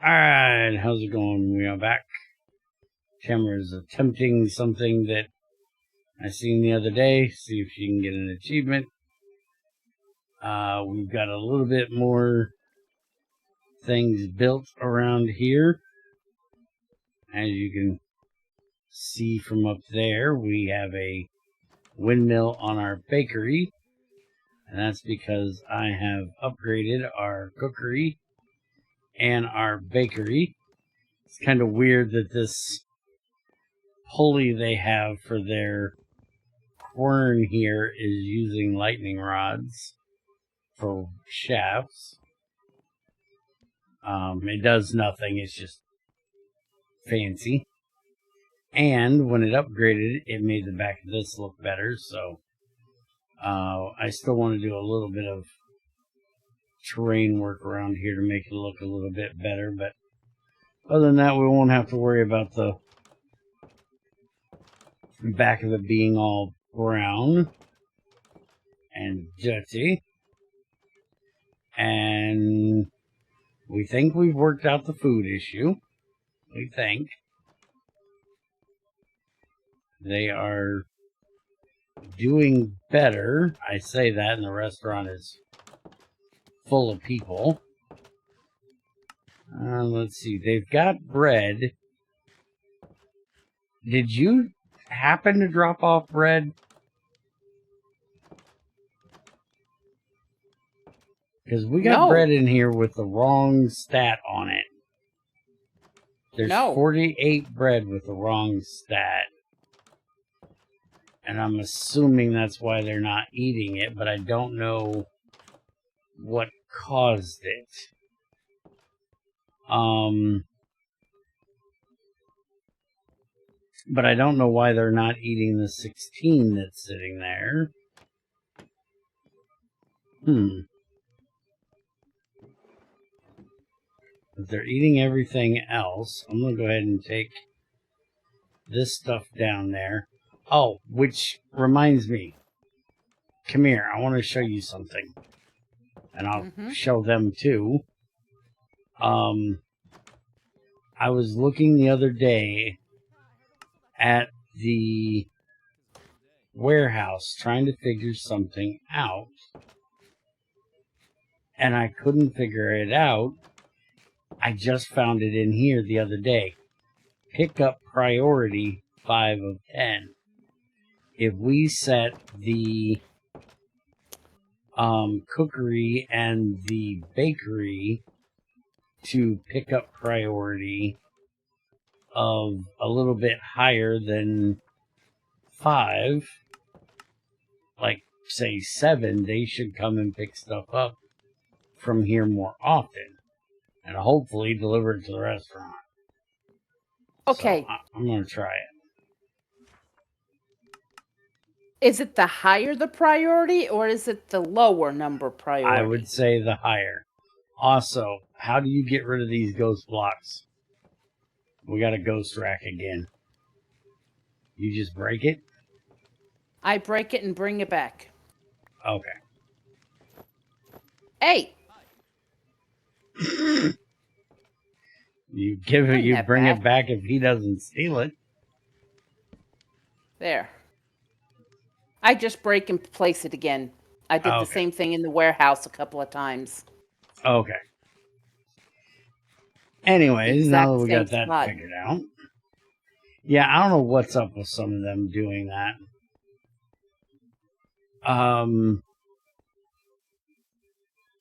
Alright, how's it going? We are back. Tamara's attempting something that I seen the other day. See if she can get an achievement. We've got a little bit more things built around here. As you can see from up there, we have a windmill on our bakery. And that's because I have upgraded our cookery and our bakery. It's kind of weird that this pulley they have for their quern here is using lightning rods for shafts. It does nothing, it's just fancy. And when it upgraded, it made the back of this look better, so I still want to do a little bit of terrain work around here to make it look a little bit better, but other than that, we won't have to worry about the back of it being all brown and dirty. And we think we've worked out the food issue. We think. They are doing better. I say that, and the restaurant is full of people. Let's see. They've got bread. Did you happen to drop off bread? Because we got bread in here with the wrong stat on it. There's 48 bread with the wrong stat. And I'm assuming that's why they're not eating it, but I don't know what caused it. But I don't know why they're not eating the 16 that's sitting there. If they're eating everything else, I'm going to go ahead and take this stuff down there. Oh, which reminds me. Come here, I want to show you something. And I'll show them too. I was looking the other day at the warehouse trying to figure something out. And I couldn't figure it out. I just found it in here the other day. Pick up priority 5 of 10. If we set the cookery and the bakery to pick up priority of a little bit higher than 5, like say 7, they should come and pick stuff up from here more often and hopefully deliver it to the restaurant. Okay. So I'm going to try it. Is it the higher the priority, or is it the lower number priority? I would say the higher. Also, how do you get rid of these ghost blocks? We got a ghost rack again. You just break it? I break it and bring it back. Okay. Hey! You bring it back if he doesn't steal it. There. I just break and place it again. I did the same thing in the warehouse a couple of times. Okay. Anyways, now that we got that figured out. Yeah, I don't know what's up with some of them doing that.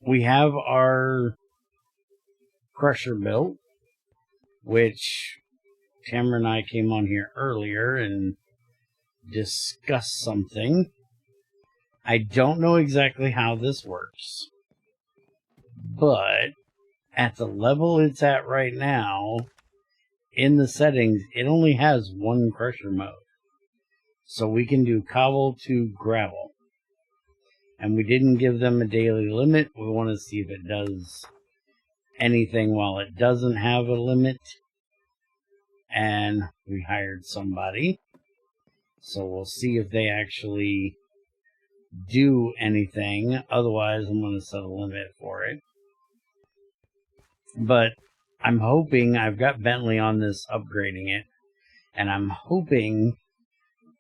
We have our crusher built, which Tamara and I came on here earlier and discussed something. I don't know exactly how this works, but at the level it's at right now, in the settings, it only has one crusher mode. So we can do cobble to gravel. And we didn't give them a daily limit. We want to see if it does anything while it doesn't have a limit. And we hired somebody. So we'll see if they actually do anything. Otherwise, I'm going to set a limit for it. But I'm hoping, I've got Bentley on this upgrading it, and I'm hoping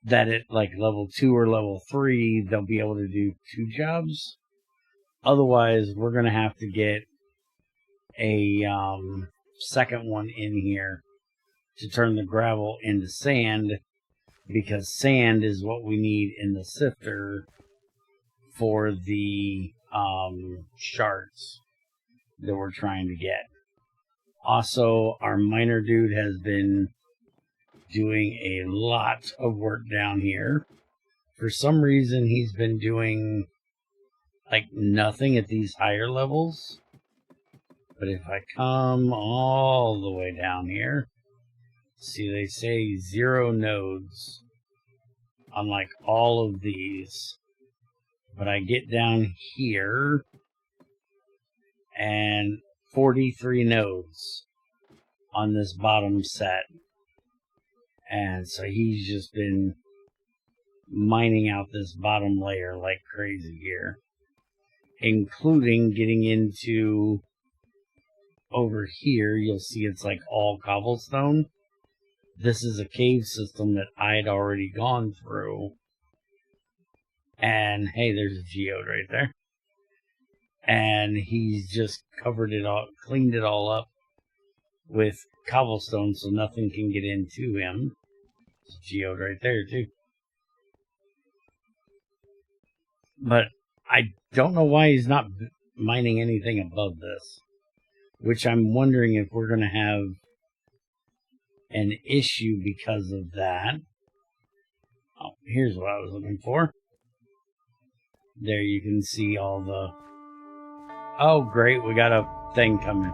that at like level 2 or level 3, they'll be able to do 2 jobs. Otherwise, we're going to have to get a second one in here to turn the gravel into sand, because sand is what we need in the sifter for the shards that we're trying to get. Also, our miner dude has been doing a lot of work down here. For some reason, he's been doing like nothing at these higher levels. But if I come all the way down here, see, they say 0 nodes on like all of these. But I get down here and 43 nodes on this bottom set. And so he's just been mining out this bottom layer like crazy here, including getting into over here. You'll see it's like all cobblestone. This is a cave system that I'd already gone through. And hey, there's a geode right there. And he's just covered it all, cleaned it all up with cobblestone so nothing can get into him. There's a geode right there too. But I don't know why he's not mining anything above this, which I'm wondering if we're going to have an issue because of that. Oh, here's what I was looking for. There you can see all the... Oh, great, we got a thing coming.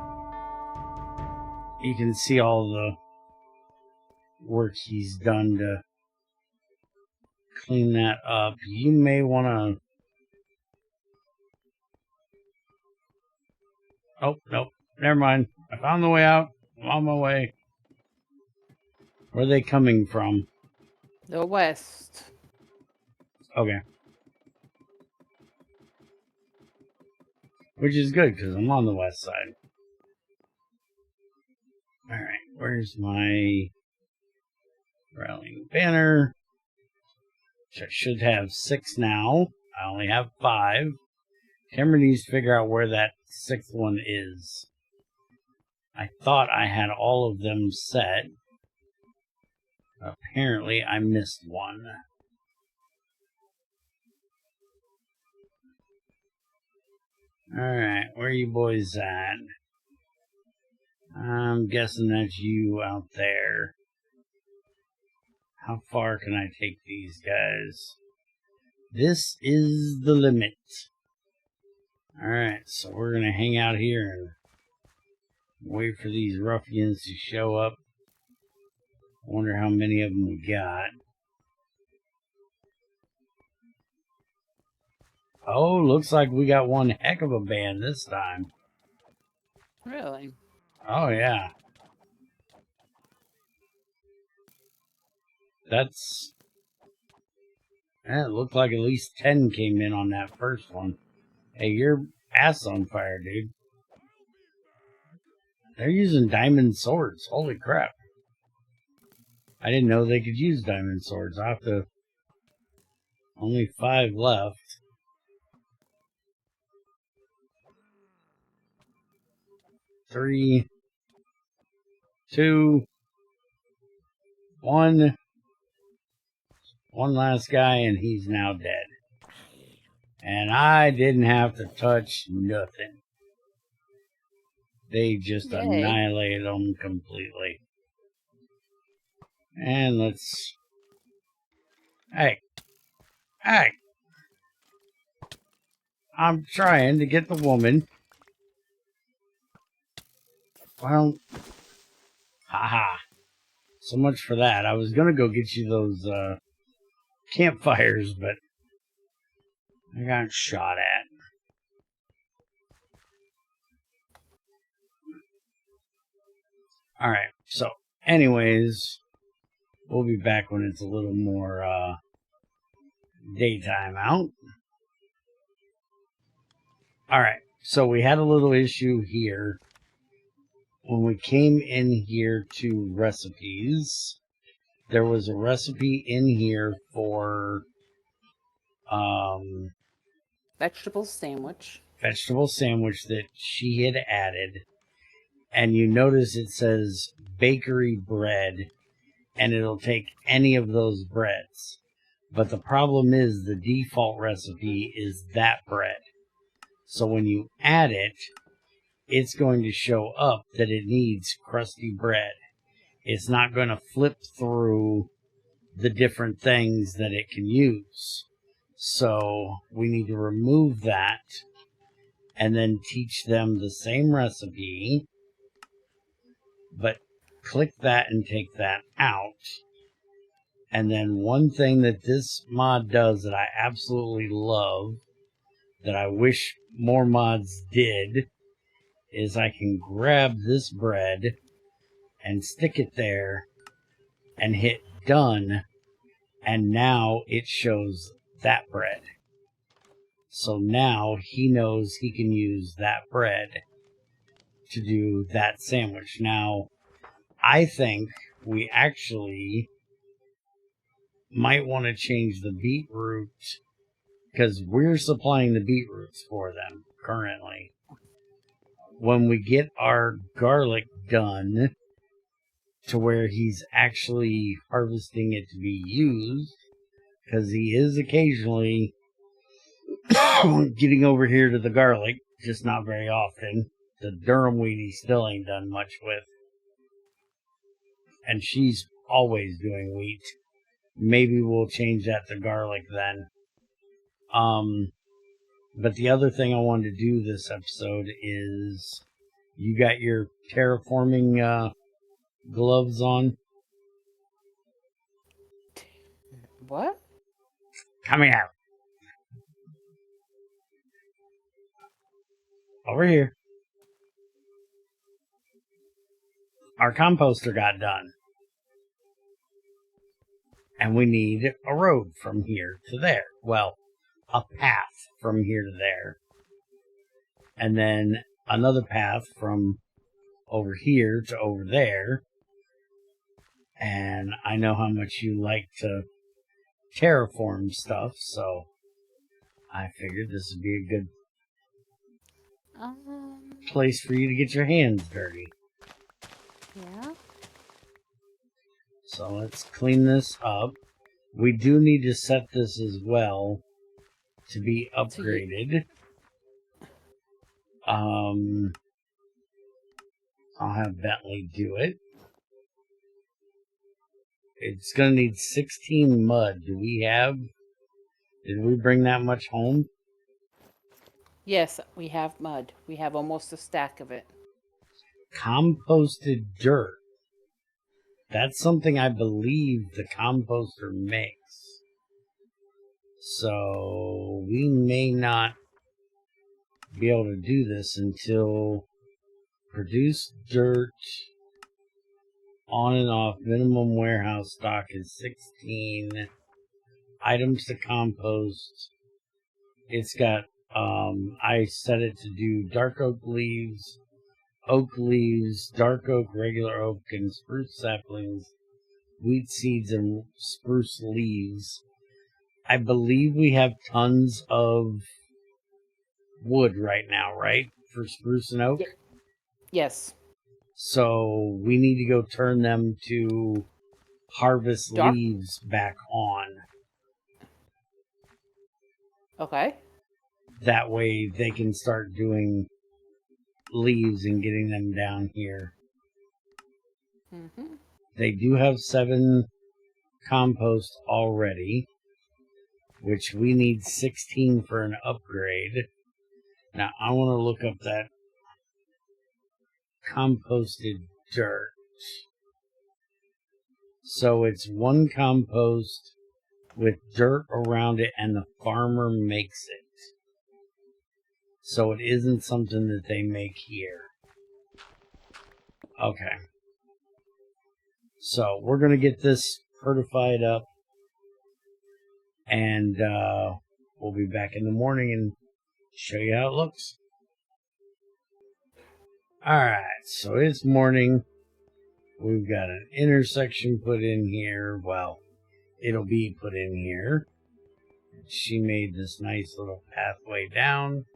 You can see all the work he's done to clean that up. You may want to... Oh, nope. Never mind. I found the way out. I'm on my way. Where are they coming from? The west. Okay. Which is good, because I'm on the west side. Alright, where's my rallying banner? Which I should have 6 now. I only have 5. Cameron needs to figure out where that 6th one is. I thought I had all of them set. Apparently, I missed one. Alright, where are you boys at? I'm guessing that's you out there. How far can I take these guys? This is the limit. Alright, so we're going to hang out here and wait for these ruffians to show up. I wonder how many of them we got. Oh, looks like we got one heck of a band this time. Really? Oh, yeah. That's... It looked like at least 10 came in on that first one. Hey, your ass on fire, dude. They're using diamond swords. Holy crap. I didn't know they could use diamond swords. I have to... Only 5 left. 3, 2, 1. One last guy, and he's now dead. And I didn't have to touch nothing. They just annihilated them completely. And let's... Hey! Hey! I'm trying to get the woman. Well... Haha. So much for that. I was gonna go get you those, campfires, but I got shot at. Alright, so anyways, we'll be back when it's a little more daytime out. Alright, so we had a little issue here when we came in here to recipes, there was a recipe in here for vegetable sandwich that she had added, and you notice it says bakery bread, and it'll take any of those breads. But the problem is the default recipe is that bread. So when you add it, it's going to show up that it needs crusty bread. It's not going to flip through the different things that it can use. So we need to remove that and then teach them the same recipe, but click that and take that out. And then one thing that this mod does that I absolutely love, that I wish more mods did, is I can grab this bread and stick it there and hit done, and now it shows that bread. So now he knows he can use that bread to do that sandwich. Now, I think we actually might want to change the beetroot, because we're supplying the beetroots for them currently. When we get our garlic done to where he's actually harvesting it to be used, because he is occasionally getting over here to the garlic, just not very often. The Durham wheat he still ain't done much with. And she's always doing wheat. Maybe we'll change that to garlic then. But the other thing I wanted to do this episode is, you got your terraforming gloves on? What? Come here. Over here. Our composter got done. And we need a road from here to there. Well, a path from here to there. And then another path from over here to over there. And I know how much you like to terraform stuff, so I figured this would be a good place for you to get your hands dirty. Yeah. So let's clean this up. We do need to set this as well to be upgraded. I'll have Bentley do it. It's going to need 16 mud. Did we bring that much home? Yes, we have mud. We have almost a stack of it. Composted dirt. That's something I believe the composter makes. So we may not be able to do this until produce dirt on and off. Minimum warehouse stock is 16. Items to compost. It's got, I set it to do dark oak leaves, dark oak, regular oak, and spruce saplings, wheat seeds, and spruce leaves. I believe we have tons of wood right now, right? For spruce and oak? Yes. So we need to go turn them to harvest leaves back on. Okay. That way they can start doing leaves and getting them down here. Mm-hmm. They do have 7 compost already, which we need 16 for an upgrade. Now I want to look up that composted dirt. So it's 1 compost with dirt around it, and the farmer makes it. So it isn't something that they make here. Okay. So we're going to get this certified up, and we'll be back in the morning and show you how it looks. Alright, so it's morning. We've got an intersection put in here. Well, it'll be put in here. She made this nice little pathway down.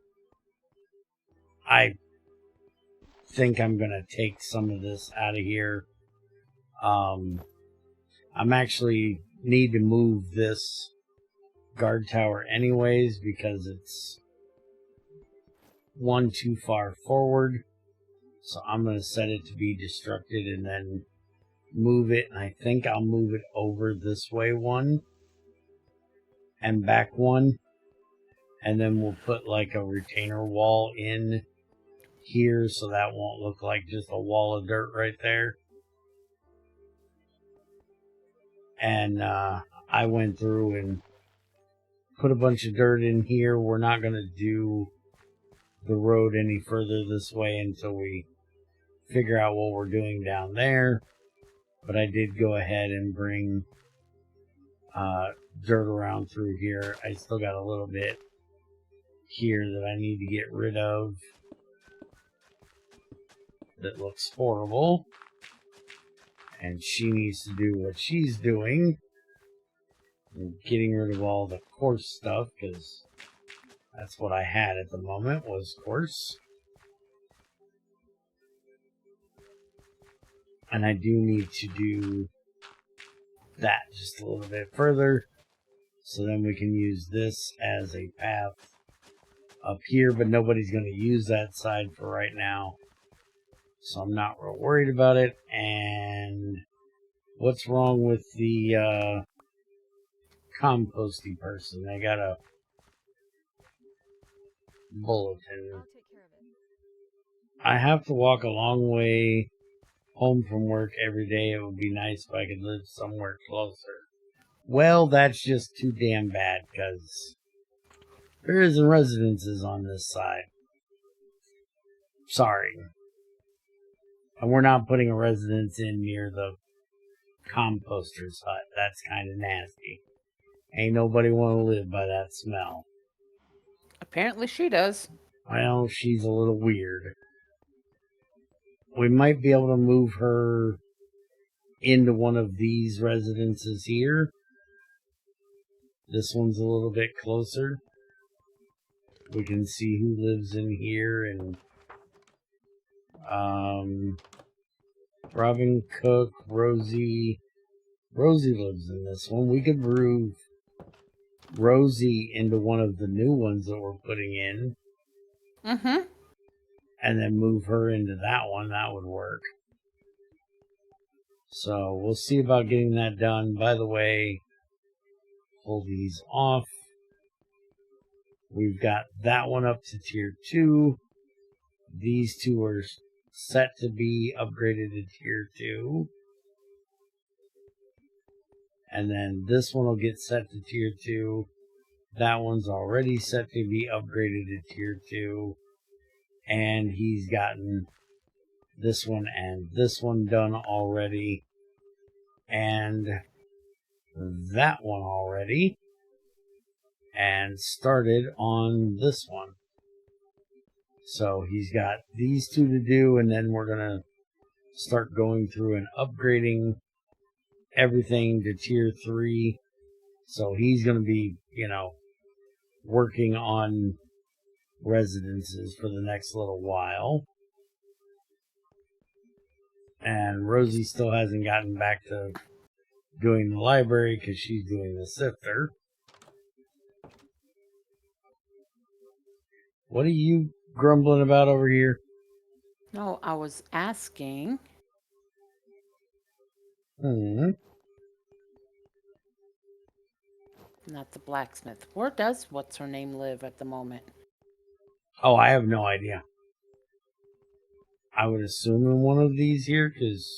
I think I'm going to take some of this out of here. I'm actually need to move this guard tower anyways because it's one too far forward. So I'm going to set it to be destructed and then move it. And I think I'll move it over this way one and back one. And then we'll put like a retainer wall in here so that won't look like just a wall of dirt right there. And I went through and put a bunch of dirt in here. We're not going to do the road any further this way until we figure out what we're doing down there. But I did go ahead and bring dirt around through here. I still got a little bit here that I need to get rid of that looks horrible. And she needs to do what she's doing. And getting rid of all the coarse stuff, because that's what I had at the moment, was coarse. And I do need to do that just a little bit further. So then we can use this as a path up here, but nobody's going to use that side for right now. So I'm not real worried about it. And what's wrong with the composting person? They got a bulletin. I have to walk a long way home from work every day. It would be nice if I could live somewhere closer. Well, that's just too damn bad, because there isn't residences on this side. Sorry. And we're not putting a residence in near the composter's hut. That's kind of nasty. Ain't nobody want to live by that smell. Apparently she does. Well, she's a little weird. We might be able to move her into one of these residences here. This one's a little bit closer. We can see who lives in here, and Robin Cook, Rosie lives in this one. We could move Rosie into one of the new ones that we're putting in. Mm-hmm. And then move her into that one. That would work. So we'll see about getting that done. By the way, pull these off. We've got that one up to tier 2. These two are set to be upgraded to tier 2. And then this one will get set to tier 2. That one's already set to be upgraded to tier 2. And he's gotten this one and this one done already. And that one already. And started on this one. So he's got these two to do, and then we're going to start going through and upgrading everything to tier 3. So he's going to be, working on residences for the next little while. And Rosie still hasn't gotten back to doing the library because she's doing the sifter. What are you grumbling about over here? No, I was asking. Not the blacksmith. Where does what's-her-name live at the moment? Oh, I have no idea. I would assume in one of these here, because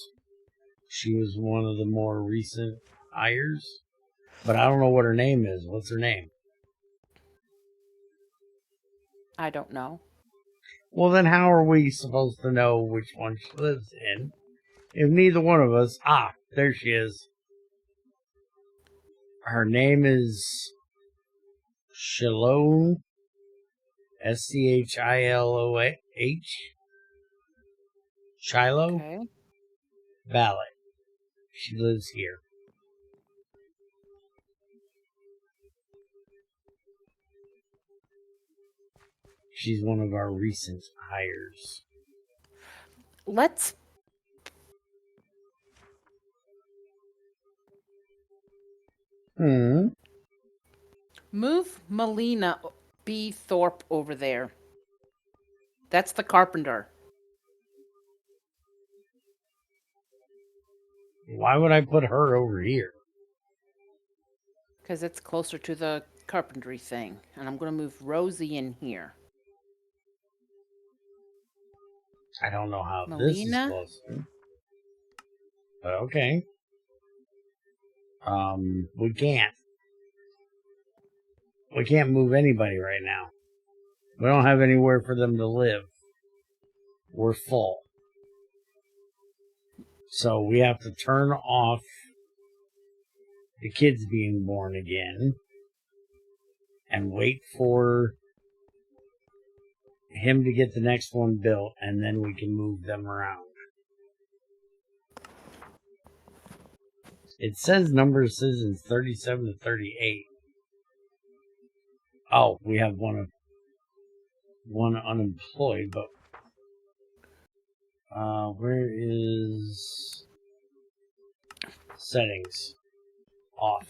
she was one of the more recent hires. But I don't know what her name is. What's her name? I don't know. Well, then how are we supposed to know which one she lives in? If neither one of us... Ah, there she is. Her name is Shilone. Schilloh. Shiloh Okay. Ballot. She lives here. She's one of our recent hires. Let's move Melina B. Thorpe over there. That's the carpenter. Why would I put her over here? Because it's closer to the carpentry thing. And I'm going to move Rosie in here. I don't know how Melina? this is supposed to. But okay. We can't. We can't move anybody right now. We don't have anywhere for them to live. We're full. So we have to turn off the kids being born again and wait for him to get the next one built, and then we can move them around. It says number of citizens 37 to 38. Oh, we have one unemployed, but where is settings? Off.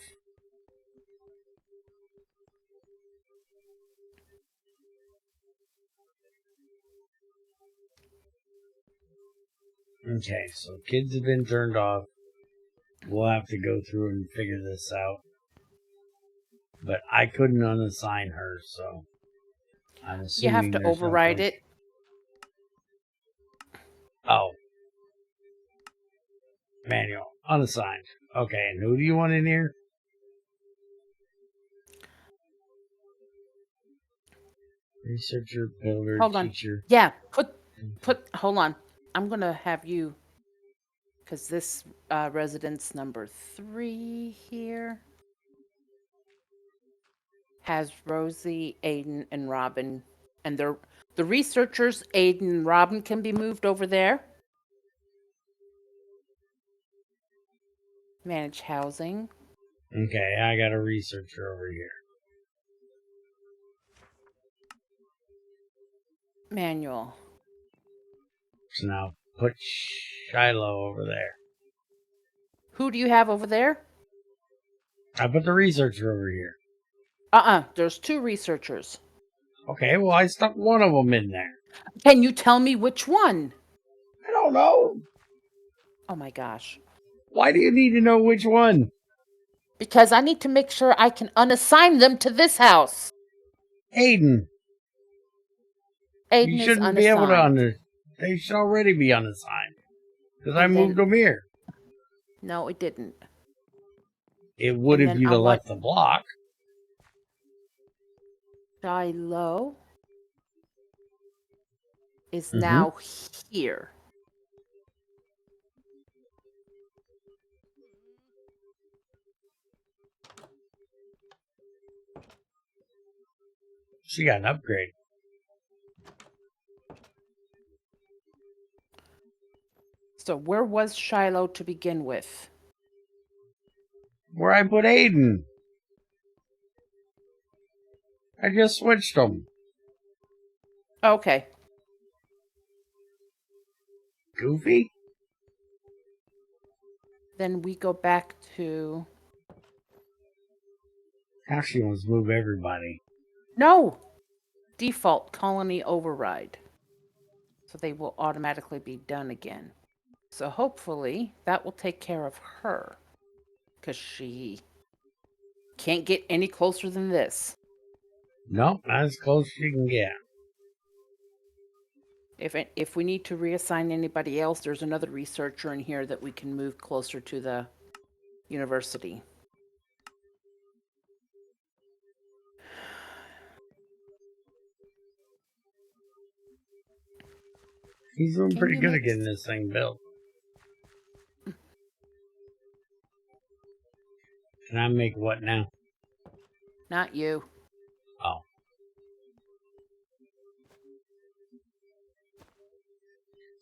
Okay, so kids have been turned off. We'll have to go through and figure this out. But I couldn't unassign her, so I'm assuming You have to there's override no it. Oh. Manual. Unassigned. Okay, and who do you want in here? Researcher, builder, Hold on. teacher. Yeah, hold on. I'm going to have you, because this residence number 3 here has Rosie, Aiden, and Robin. And the researchers, Aiden and Robin, can be moved over there. Manage housing. Okay, I got a researcher over here. Manual. So now put Shiloh over there. Who do you have over there? I put the researcher over here. There's 2 researchers. Okay, well, I stuck one of them in there. Can you tell me which one? I don't know. Oh my gosh. Why do you need to know which one? Because I need to make sure I can unassign them to this house. Aiden. Aiden You is shouldn't unassigned. be able to They should already be unassigned. Because I moved them here. No, it didn't. It would if you'd have left the block. Shiloh is now here. She got an upgrade. So where was Shiloh to begin with? Where I put Aiden. I just switched them. Okay. Goofy? Then we go back to... Now she wants to move everybody. No! Default colony override. So they will automatically be done again. So hopefully that will take care of her. Because she can't get any closer than this. Nope, not as close as she can get. If we need to reassign anybody else, there's another researcher in here that we can move closer to the university. He's doing pretty good at getting this thing built. Can I make what now? Not you. Oh.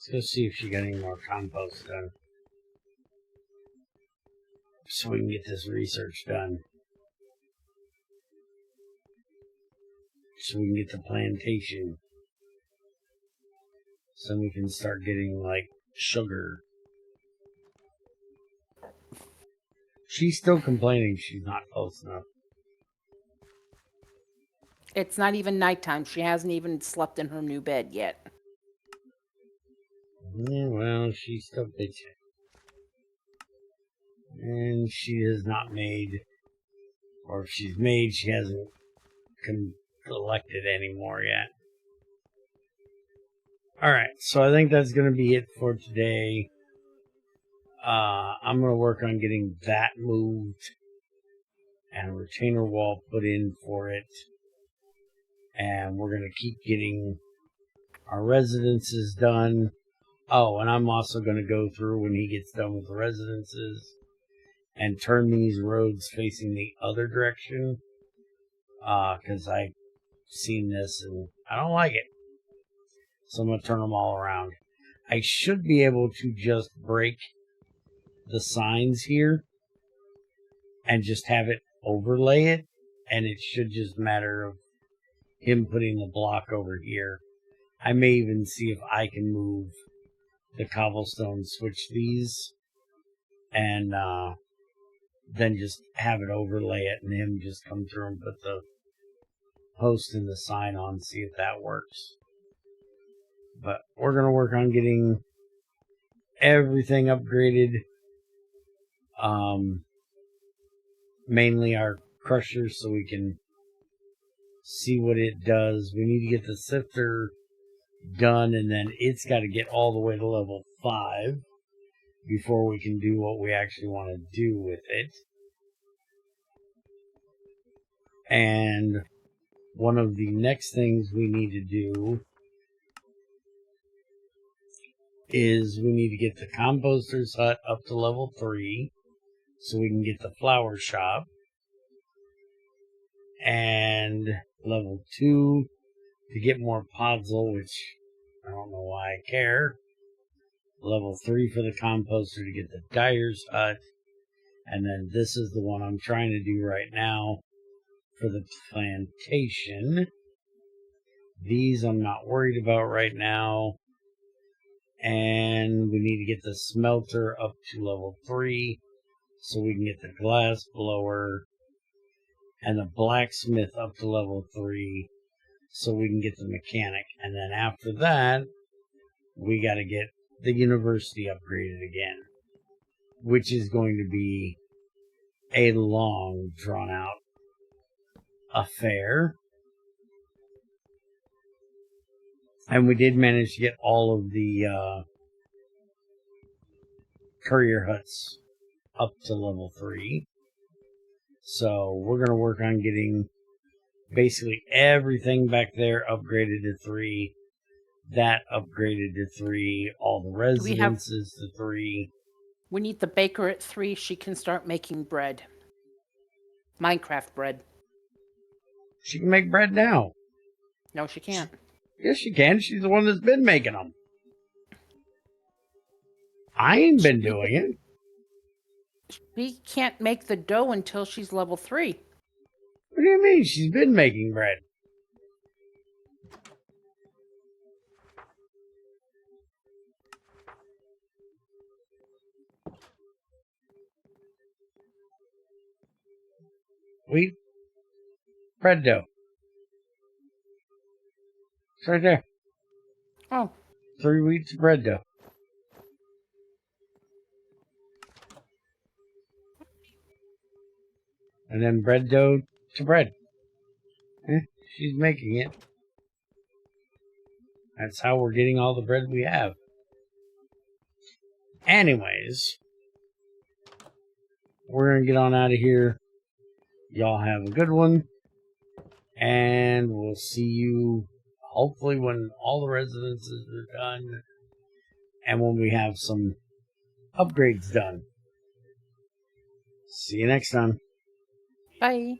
Let's go see if she got any more compost done. So we can get this research done. So we can get the plantation. So we can start getting, like, sugar. She's still complaining she's not close enough. It's not even nighttime. She hasn't even slept in her new bed yet. Yeah, well, she's still bitching. And she has not made, or if she's made, she hasn't collected anymore yet. Alright, so I think that's going to be it for today. I'm going to work on getting that moved and a retainer wall put in for it. And we're going to keep getting our residences done. Oh, and I'm also going to go through when he gets done with the residences and turn these roads facing the other direction. Because I've seen this and I don't like it. So I'm going to turn them all around. I should be able to just break the signs here and just have it overlay it. And it should just matter of him putting the block over here. I may even see if I can move the cobblestone, switch these, and then just have it overlay it and him just come through and put the post and the sign on, see if that works. But we're going to work on getting everything upgraded. Mainly our crusher so we can see what it does. We need to get the sifter done, and then it's got to get all the way to level 5 before we can do what we actually want to do with it. And one of the next things we need to do is we need to get the composter's hut up to level 3 so we can get the flower shop. And level 2 to get more podzol, which I don't know why I care. Level 3 for the composter to get the dyer's hut. And then this is the one I'm trying to do right now for the plantation. These I'm not worried about right now. And we need to get the smelter up to level 3 so we can get the glass blower and the blacksmith up to level 3 so we can get the mechanic. And then after that, we got to get the university upgraded again, which is going to be a long, drawn-out affair. And we did manage to get all of the courier huts up to level 3. So we're going to work on getting basically everything back there upgraded to 3. That upgraded to 3. All the residences to 3. We need the baker at 3. She can start making bread. Minecraft bread. She can make bread now. No, she can't. Yes, she can. She's the one that's been making them. I ain't been doing it. She can't make the dough until she's level 3. What do you mean? She's been making bread. Wheat bread dough. It's right there. Oh. 3 wheats of bread dough. And then bread dough to bread. She's making it. That's how we're getting all the bread we have. Anyways, we're going to get on out of here. Y'all have a good one. And we'll see you hopefully when all the residences are done. And when we have some upgrades done. See you next time. Bye.